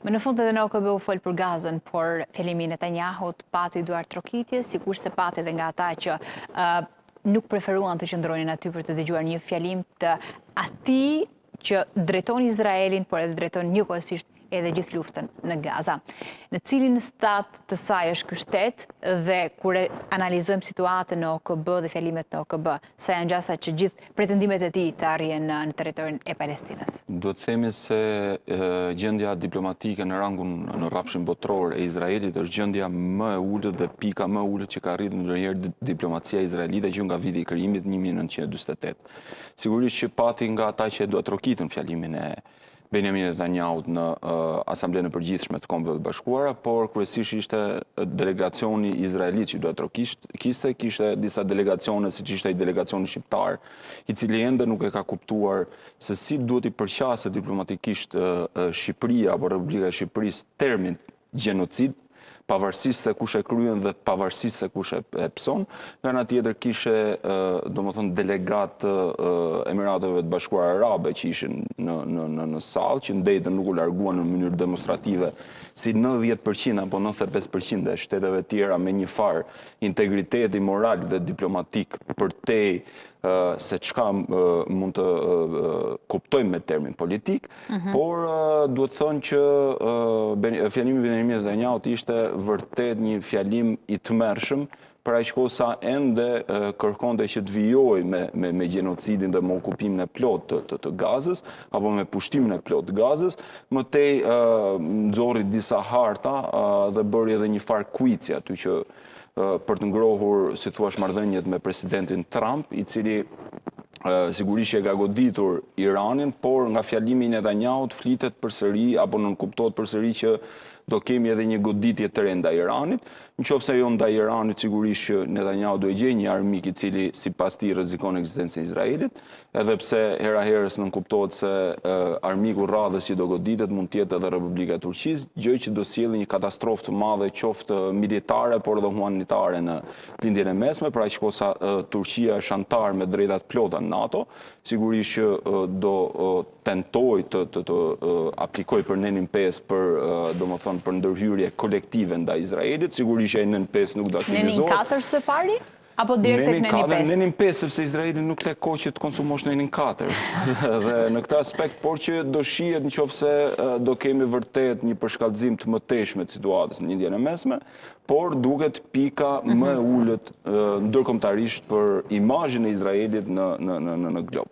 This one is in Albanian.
Më në fund edhe në OKB u folë për Gazën, por fjalimi Netanyahut pati duar trokitje, sikur se pati dhe nga ata që nuk preferuan të qëndronin aty për të dëgjuar një fjalim të atij që drejton Izraelin, por edhe drejton njëkohësisht edhe gjithë luftën në Gaza. Në cilin stat të saj është ky shtet dhe kur analizojmë situatën në OKB dhe fjalimet në OKB, sa janë gjasa që gjithë pretendimet e tij të arrijnë në territorin e Palestinës? Do të themi se gjendja diplomatike në rangun në rrafshin botror e Izraelit është gjendja më e ulët dhe pika më e ulët që ka arritur ndonjëherë diplomacia izraelite që nga viti i krijimit 1948. Sigurisht që pati nga ata që do të trokitën fjalimin e Benjamin Netanyahut në Asamblenë e Përgjithshme të Kombeve të Bashkuara, por kryesisht ishte delegacioni izraelit që duhet trokiste, kishte disa delegacione, siç ishte i delegacioni shqiptar, i cili ende nuk e ka kuptuar se si duhet i përqasë diplomatikisht Shqipëria apo Republika e Shqipërisë termin gjenocid, pavarësisht se kush e kryen dhe pavarësisht se kush e pson. Nga ana tjetër kishe domethënë delegat Emirateve të Bashkuara Arabe që ishin në sallë, që ndejtën nuk u larguan në mënyrë demonstrative si 90% apo 95% e shteteve tjera me një farë integriteti moral dhe diplomatik përtej se çka mund të kuptojmë me termin politik, por duhet thënë që fjalimi Benjamin Netanyahut ishte vërtet një fjalim i tmerrshëm për aq kohë sa ende kërkonte që të vijojë me gjenocidin dhe me okupimin e plot të Gazës apo me pushtimin e plot të Gazës, mëtej nxorri disa harta dhe bëri edhe një farë kuici aty që për të ngrohur, si thua, marrëdhëniet me presidentin Trump, i cili sigurisht e ka goditur Iranin, por nga fjalimi i Netanyahut flitet përsëri apo nënkuptohet përsëri që do kemi edhe një goditje të re ndaj Iranit. Nëse jo ndaj Iranit, sigurisht që Netanyahu do e gjejë një armik i cili sipas tij rrezikon ekzistencën e Izraelit, edhe pse hera herës nënkuptohet se armiku rradhës që do goditet mund të jetë edhe Republika e Turqisë, gjë që do sjellë një katastrofë të madhe qoftë militare por edhe humanitare në lindjen e mesme, për aq kohë sa Turqia është antar me drejtat plota në NATO, sigurisht që do tentoj të aplikoj për nenin 5 për ndërhyrje kolektive ndaj Izraelit, sigurisht që nën 5 nuk do aktivizohet. Nenin 4 së pari? Apo direkt tek nenin 5? Nenin 5, sepse Izraeli nuk le kohë që të konsumosh nenin 4. Dhe në këtë aspekt, por që do shihet nëse do kemi vërtet një përshkallëzim të mëtejshme të situatës në lindjen e mesme, por duket pika më e ulët ndërkombëtarisht për imazhin e Izraelit në glob.